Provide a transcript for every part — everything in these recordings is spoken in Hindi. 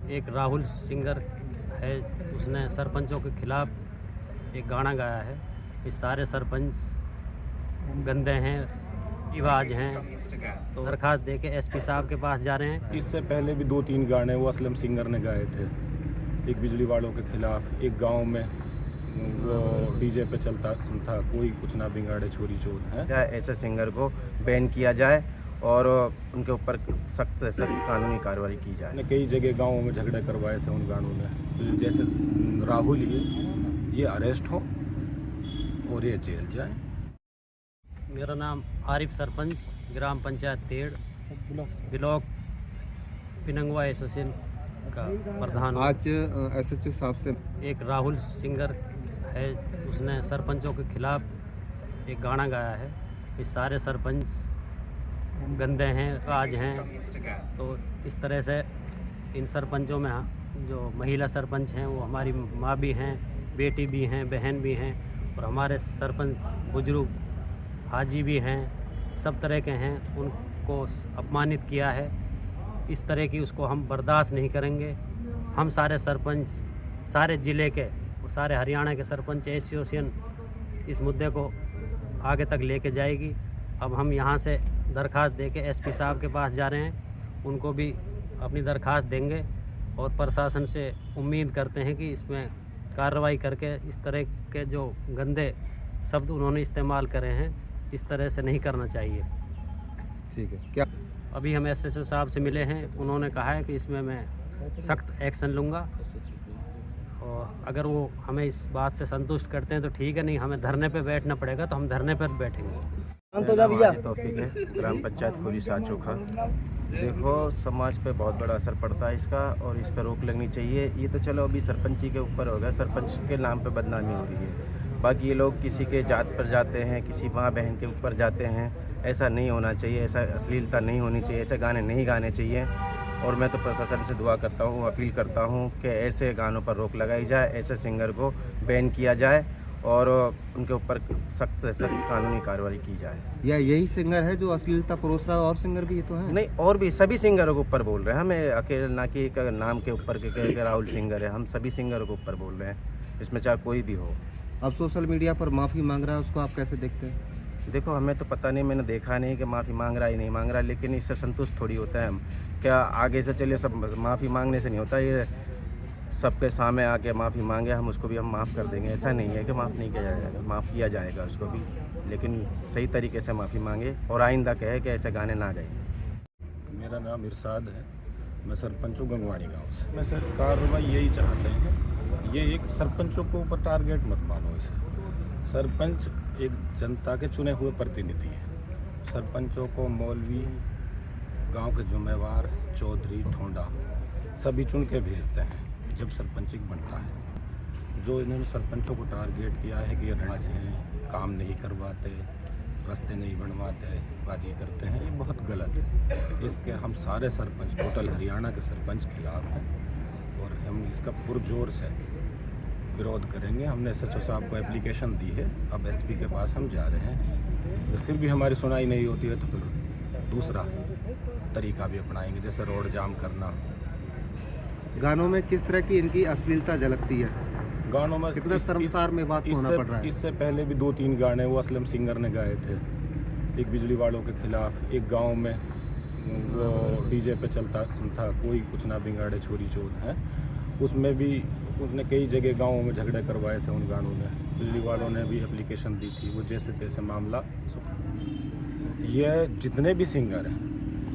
एक राहुल सिंगर है, उसने सरपंचों के खिलाफ एक गाना गाया है कि सारे सरपंच गंदे हैं, रिवाज हैं। तो दरखास्त दे के एसपी साहब के पास जा रहे हैं। इससे पहले भी 2-3 गाने वो असलम सिंगर ने गाए थे, एक बिजली वालों के खिलाफ, एक गांव में वो डीजे पे चलता था, कोई कुछ ना बिगाड़े छोरी चोर है। ऐसे सिंगर को बैन किया जाए और उनके ऊपर सख्त से सख्त कानूनी कार्रवाई की जाए। कई जगह गांवों में झगड़े करवाए थे उन गानों में, तो जैसे राहुल ये अरेस्ट हो और ये जेल जाए। मेरा नाम आरिफ सरपंच, ग्राम पंचायत तेड़, ब्लॉक पिनंगवा एसोसिएशन का प्रधान। आज एसएचओ साहब से एक राहुल सिंगर है, उसने सरपंचों के खिलाफ एक गाना गाया है कि सारे सरपंच गंदे हैं, राज हैं। तो इस तरह से इन सरपंचों में जो महिला सरपंच हैं वो हमारी माँ भी हैं, बेटी भी हैं, बहन भी हैं, और हमारे सरपंच बुजुर्ग हाजी भी हैं, सब तरह के हैं। उनको अपमानित किया है, इस तरह की उसको हम बर्दाश्त नहीं करेंगे। हम सारे सरपंच, सारे ज़िले के और सारे हरियाणा के सरपंच एसोसिएशन इस मुद्दे को आगे तक लेके जाएगी। अब हम यहाँ से दरखास्त दे के एसपी साहब के पास जा रहे हैं, उनको भी अपनी दरखास्त देंगे और प्रशासन से उम्मीद करते हैं कि इसमें कार्रवाई करके इस तरह के जो गंदे शब्द उन्होंने इस्तेमाल करे हैं, इस तरह से नहीं करना चाहिए। ठीक है। क्या अभी हम एसएचओ साहब से मिले हैं, उन्होंने कहा है कि इसमें मैं सख्त एक्शन लूँगा, और अगर वो हमें इस बात से संतुष्ट करते हैं तो ठीक है, नहीं हमें धरने पे बैठना पड़ेगा तो हम धरने पर बैठेंगे। तौफीक है, ग्राम पंचायत खोरी साचोखा। देखो, समाज पे बहुत बड़ा असर पड़ता है इसका और इस पर रोक लगनी चाहिए। ये तो चलो अभी सरपंची के ऊपर होगा, सरपंच के नाम पे बदनामी हो रही है। बाकी ये लोग किसी के जात पर जाते हैं, किसी माँ बहन के ऊपर जाते हैं, ऐसा नहीं होना चाहिए, ऐसा अश्लीलता नहीं होनी चाहिए, ऐसे गाने नहीं गाने चाहिए। और मैं तो प्रशासन से दुआ करता हूँ, अपील करता हूँ कि ऐसे गानों पर रोक लगाई जाए, ऐसे सिंगर को बैन किया जाए और उनके ऊपर सख्त से सख्त कानूनी कार्रवाई की जाए। या यही सिंगर है जो अश्लीलता परोस रहा है? और सिंगर भी ये तो है? नहीं, और भी सभी सिंगरों के ऊपर बोल रहे हैं, हमें अकेले ना कि एक नाम के ऊपर के राहुल सिंगर है, हम सभी सिंगरों के ऊपर बोल रहे हैं, इसमें चाहे कोई भी हो। अब सोशल मीडिया पर माफ़ी मांग रहा है, उसको आप कैसे देखते हैं? देखो, हमें तो पता नहीं, मैंने देखा नहीं कि माफ़ी मांग रहा है नहीं मांग रहा, लेकिन इससे संतुष्ट थोड़ी होता है हम। क्या आगे से चलिए, सब माफ़ी मांगने से नहीं होता, ये सबके सामने आके माफ़ी मांगे हम, उसको भी हम माफ़ कर देंगे। ऐसा नहीं है कि माफ़ नहीं किया जाएगा, माफ़ किया जाएगा उसको भी, लेकिन सही तरीके से माफ़ी मांगे और आइंदा कहे कि ऐसे गाने ना गाए। मेरा नाम इरशाद है, मैं सरपंच हूँ गंगवाड़ी गांव से। मैं सर कार्रवाई यही चाहते हैं, ये एक सरपंचों के ऊपर टारगेट मत मानो इसे। सरपंच एक जनता के चुने हुए प्रतिनिधि हैं। सरपंचों को मौलवी, गांव के जुम्मेवार, चौधरी, ठोंडा सभी चुन के भेजते हैं जब सरपंच बनता है। जो इन्होंने सरपंचों को टारगेट किया है कि ये राज हैं, काम नहीं करवाते, रास्ते नहीं बनवाते, बाजी करते हैं, ये बहुत गलत है। इसके हम सारे सरपंच, टोटल हरियाणा के सरपंच खिलाफ हैं और हम इसका पुरजोर से विरोध करेंगे। हमने एसएचओ साहब को एप्लीकेशन दी है, अब एसपी के पास हम जा रहे हैं। तो फिर भी हमारी सुनाई नहीं होती है तो फिर दूसरा तरीका भी अपनाएंगे, जैसे रोड जाम करना। गानों में किस तरह की इनकी अश्लीलता झलकती है? गानों में कितना शर्मसार में बात होना पड़ रहा है। इससे पहले भी 2-3 गाने वो असलम सिंगर ने गाए थे, एक बिजली वालों के खिलाफ, एक गांव में वो डीजे पे चलता था, कोई कुछ ना बिगाड़े छोरी चोर है। उसमें भी उसने कई जगह गांवों में झगड़े करवाए थे उन गानों में। बिजली वालों ने भी एप्लीकेशन दी थी, वो जैसे तैसे मामला। ये जितने भी सिंगर हैं,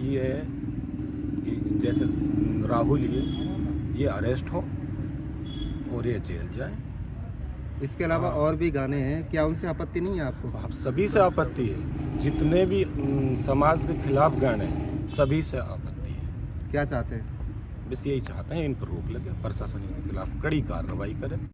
ये जैसे राहुल ये अरेस्ट हो और ये जेल जाए। इसके अलावा और भी गाने हैं, क्या उनसे आपत्ति नहीं है आपको? आप सभी से आपत्ति है, जितने भी समाज के खिलाफ गाने हैं सभी से आपत्ति है। क्या चाहते हैं? बस यही चाहते हैं इन पर रोक लगे, प्रशासन इनके खिलाफ कड़ी कार्रवाई करे।